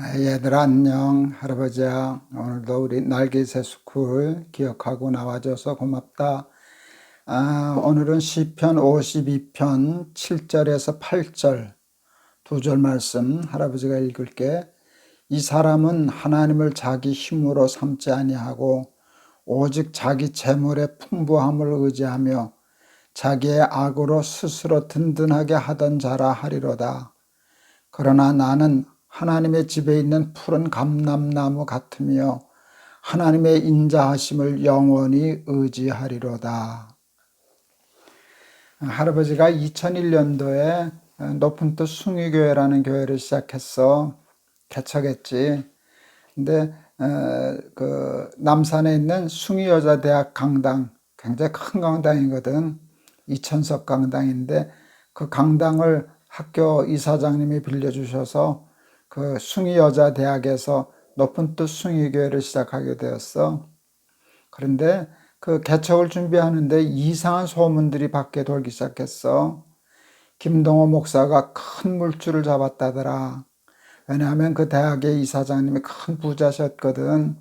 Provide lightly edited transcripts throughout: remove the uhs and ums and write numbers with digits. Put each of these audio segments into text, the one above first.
얘들아 안녕. 할아버지야. 오늘도 우리 날개새 스쿨 기억하고 나와줘서 고맙다. 오늘은 시편 52편 7절에서 8절 두 절 말씀 할아버지가 읽을게. 이 사람은 하나님을 자기 힘으로 삼지 아니하고 오직 자기 재물의 풍부함을 의지하며 자기의 악으로 스스로 든든하게 하던 자라 하리로다. 그러나 나는 하나님의 집에 있는 푸른 감람나무 같으며 하나님의 인자하심을 영원히 의지하리로다. 할아버지가 2001년도에 높은 뜻 숭의교회라는 교회를 시작했어. 개척했지. 근데 그 남산에 있는 숭의여자대학 강당, 굉장히 큰 강당이거든. 2000석 강당인데 그 강당을 학교 이사장님이 빌려주셔서 그 숭의여자대학에서 높은 뜻 숭의교회를 시작하게 되었어. 그런데 그 개척을 준비하는데 이상한 소문들이 밖에 돌기 시작했어. 김동호 목사가 큰 물줄을 잡았다더라. 왜냐하면 그 대학의 이사장님이 큰 부자셨거든.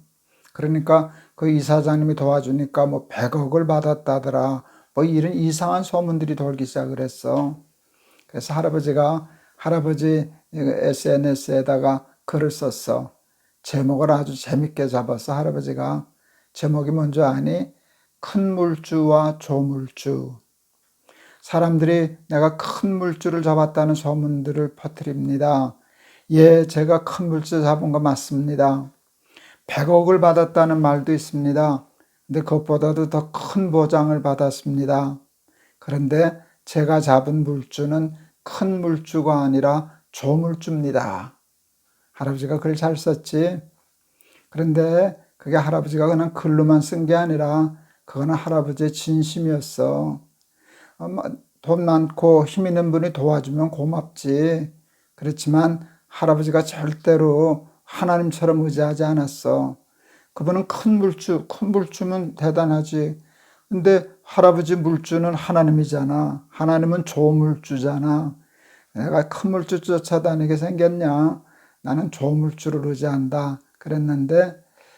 그러니까 그 이사장님이 도와주니까 뭐 100억을 받았다더라. 뭐 이런 이상한 소문들이 돌기 시작을 했어. 그래서 할아버지가 할아버지 SNS에다가 글을 썼어. 제목을 아주 재밌게 잡았어. 할아버지가 제목이 뭔지 아니? 큰 물주와 조물주. 사람들이 내가 큰 물주를 잡았다는 소문들을 퍼뜨립니다. 예, 제가 큰 물주 잡은 거 맞습니다. 100억을 받았다는 말도 있습니다. 근데 그것보다도 더 큰 보장을 받았습니다. 그런데 제가 잡은 물주는 큰 물주가 아니라 조물주입니다. 할아버지가 글 잘 썼지. 그런데 그게 할아버지가 그냥 글로만 쓴 게 아니라 그거는 할아버지의 진심이었어. 돈 많고 힘 있는 분이 도와주면 고맙지. 그렇지만 할아버지가 절대로 하나님처럼 의지하지 않았어. 그분은 큰 물주면 대단하지. 근데 할아버지 물주는 하나님이잖아. 하나님은 조물주잖아. 내가 큰 물주 쫓아다니게 생겼냐? 나는 조물주를 의지한다. 그랬는데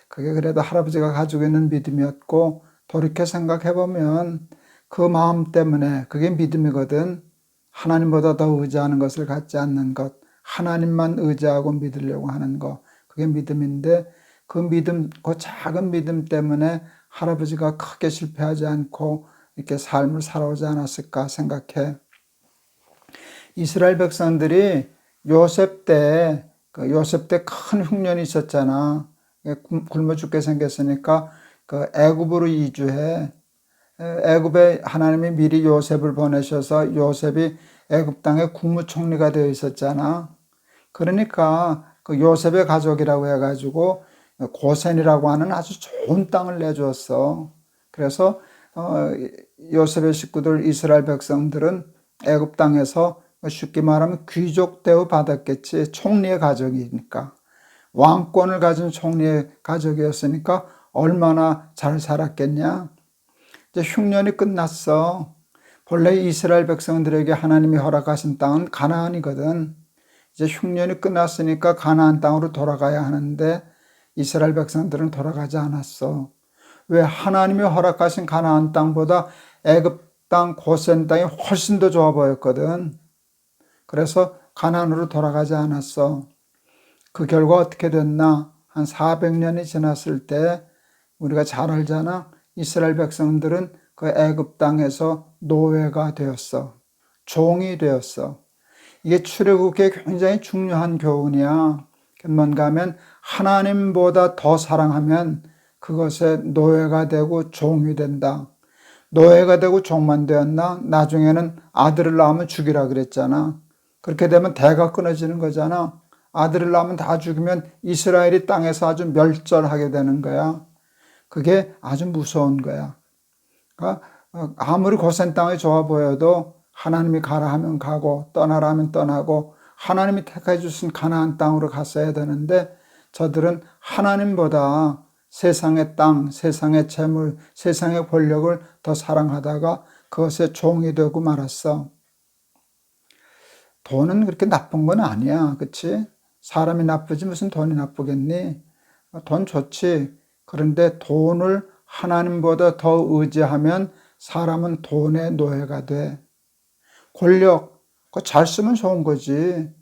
그게 그래도 할아버지가 가지고 있는 믿음이었고 돌이켜 생각해보면 그 마음 때문에 그게 믿음이거든. 하나님보다 더 의지하는 것을 갖지 않는 것, 하나님만 의지하고 믿으려고 하는 것, 그게 믿음인데 그 믿음, 그 작은 믿음 때문에 할아버지가 크게 실패하지 않고 이렇게 삶을 살아오지 않았을까 생각해. 이스라엘 백성들이 요셉 때 큰 흉년이 있었잖아. 굶어 죽게 생겼으니까 그 애굽으로 이주해. 애굽에 하나님이 미리 요셉을 보내셔서 요셉이 애굽 땅의 국무총리가 되어 있었잖아. 그러니까 그 요셉의 가족이라고 해가지고 고센이라고 하는 아주 좋은 땅을 내주었어. 그래서 요셉의 식구들 이스라엘 백성들은 애굽 땅에서 쉽게 말하면 귀족 대우 받았겠지. 총리의 가족이니까. 왕권을 가진 총리의 가족이었으니까 얼마나 잘 살았겠냐. 이제 흉년이 끝났어. 본래 이스라엘 백성들에게 하나님이 허락하신 땅은 가나안이거든. 이제 흉년이 끝났으니까 가나안 땅으로 돌아가야 하는데 이스라엘 백성들은 돌아가지 않았어. 왜? 하나님이 허락하신 가나안 땅보다 애굽 땅 고센 땅이 훨씬 더 좋아 보였거든. 그래서 가나안으로 돌아가지 않았어. 그 결과 어떻게 됐나? 한 400년이 지났을 때 우리가 잘 알잖아. 이스라엘 백성들은 그 애굽 땅에서 노예가 되었어. 종이 되었어. 이게 출애굽기에 굉장히 중요한 교훈이야. 뭔가 하면 하나님보다 더 사랑하면 그것에 노예가 되고 종이 된다. 노예가 되고 종만 되었나? 나중에는 아들을 낳으면 죽이라 그랬잖아. 그렇게 되면 대가 끊어지는 거잖아. 아들을 낳으면 다 죽이면 이스라엘이 땅에서 아주 멸절하게 되는 거야. 그게 아주 무서운 거야. 그러니까 아무리 고센 땅이 좋아 보여도 하나님이 가라 하면 가고 떠나라 하면 떠나고 하나님이 택해 주신 가나안 땅으로 갔어야 되는데 저들은 하나님보다 세상의 땅, 세상의 재물, 세상의 권력을 더 사랑하다가 그것에 종이 되고 말았어. 돈은 그렇게 나쁜 건 아니야. 그치? 사람이 나쁘지 무슨 돈이 나쁘겠니? 돈 좋지. 그런데 돈을 하나님보다 더 의지하면 사람은 돈의 노예가 돼. 권력, 그거 잘 쓰면 좋은 거지.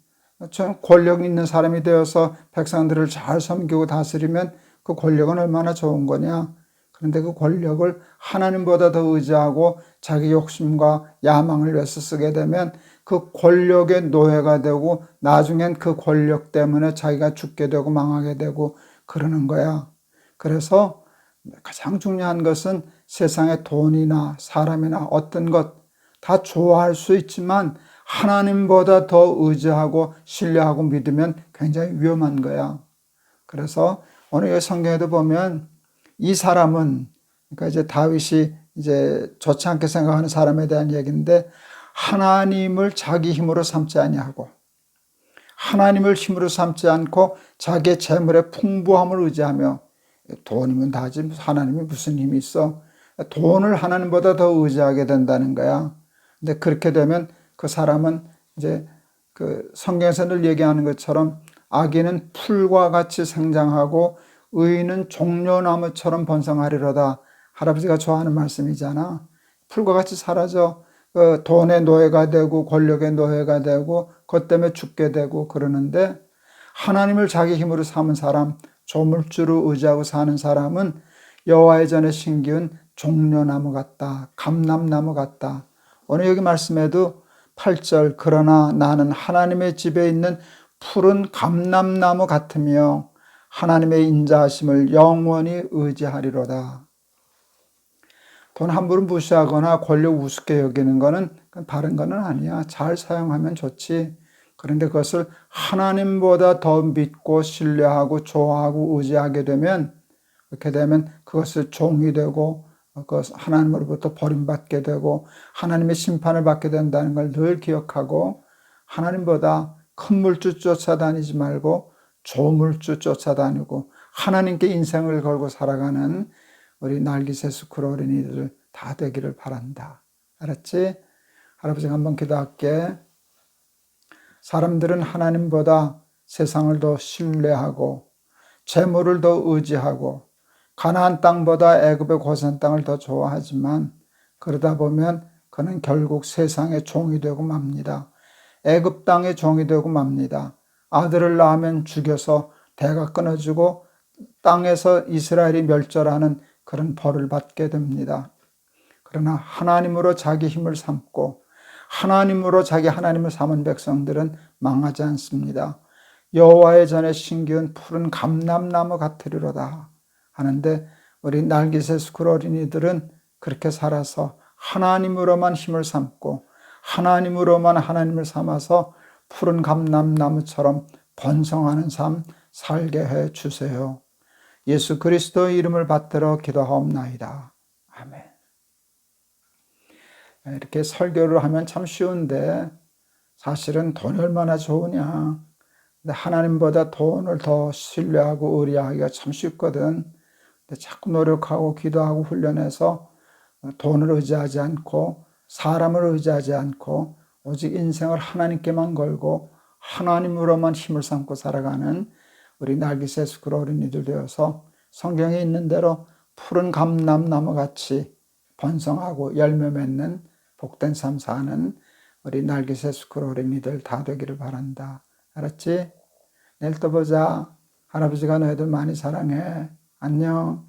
참 권력 있는 사람이 되어서 백성들을 잘 섬기고 다스리면 그 권력은 얼마나 좋은 거냐. 그런데 그 권력을 하나님보다 더 의지하고 자기 욕심과 야망을 위해서 쓰게 되면 그 권력의 노예가 되고 나중엔 그 권력 때문에 자기가 죽게 되고 망하게 되고 그러는 거야. 그래서 가장 중요한 것은 세상의 돈이나 사람이나 어떤 것 다 좋아할 수 있지만 하나님보다 더 의지하고 신뢰하고 믿으면 굉장히 위험한 거야. 그래서 오늘 성경에도 보면 이 사람은, 그러니까 이제 다윗이 이제 좋지 않게 생각하는 사람에 대한 얘기인데, 하나님을 자기 힘으로 삼지 아니하고 하나님을 힘으로 삼지 않고 자기의 재물의 풍부함을 의지하며, 돈이면 다지 하나님이 무슨 힘이 있어? 돈을 하나님보다 더 의지하게 된다는 거야. 근데 그렇게 되면 그 사람은 이제 그 성경에서 늘 얘기하는 것처럼 악인은 풀과 같이 생장하고 의인은 종려나무처럼 번성하리로다. 할아버지가 좋아하는 말씀이잖아. 풀과 같이 사라져. 그 돈의 노예가 되고 권력의 노예가 되고 그것 때문에 죽게 되고 그러는데, 하나님을 자기 힘으로 삼은 사람, 조물주로 의지하고 사는 사람은 여호와의 전에 심기운 종려나무 같다. 감람나무 같다. 오늘 여기 말씀에도 8절, 그러나 나는 하나님의 집에 있는 푸른 감람나무 같으며 하나님의 인자하심을 영원히 의지하리로다. 돈 함부로 무시하거나 권력 우습게 여기는 거는 바른 거는 아니야. 잘 사용하면 좋지. 그런데 그것을 하나님보다 더 믿고 신뢰하고 좋아하고 의지하게 되면, 그렇게 되면 그것을 종이 되고 하나님으로부터 버림받게 되고 하나님의 심판을 받게 된다는 걸 늘 기억하고, 하나님보다 큰 물주 쫓아다니지 말고 조물주 쫓아다니고 하나님께 인생을 걸고 살아가는 우리 날기새 스쿨 어린이들 다 되기를 바란다. 알았지? 할아버지가 한번 기도할게. 사람들은 하나님보다 세상을 더 신뢰하고 재물을 더 의지하고 가나안 땅보다 애굽의 고센 땅을 더 좋아하지만, 그러다 보면 그는 결국 세상의 종이 되고 맙니다. 애굽 땅의 종이 되고 맙니다. 아들을 낳으면 죽여서 대가 끊어지고 땅에서 이스라엘이 멸절하는 그런 벌을 받게 됩니다. 그러나 하나님으로 자기 힘을 삼고 하나님으로 자기 하나님을 삼은 백성들은 망하지 않습니다. 여호와의 전에 심기운 푸른 감람나무 같으리로다 하는데, 우리 날기새 스쿨 어린이들은 그렇게 살아서 하나님으로만 힘을 삼고 하나님으로만 하나님을 삼아서 푸른 감람나무처럼 번성하는 삶 살게 해 주세요. 예수 그리스도의 이름을 받들어 기도하옵나이다. 아멘. 이렇게 설교를 하면 참 쉬운데 사실은 돈이 얼마나 좋으냐. 근데 하나님보다 돈을 더 신뢰하고 의뢰하기가 참 쉽거든. 근데 자꾸 노력하고 기도하고 훈련해서 돈을 의지하지 않고 사람을 의지하지 않고 오직 인생을 하나님께만 걸고 하나님으로만 힘을 삼고 살아가는 우리 날기새 스쿨 어린이들 되어서 성경에 있는 대로 푸른 감람나무 같이 번성하고 열매 맺는 복된 삶 사는 우리 날기새 스쿨 어린이들 다 되기를 바란다. 알았지? 내일 또 보자. 할아버지가 너희들 많이 사랑해. 안녕.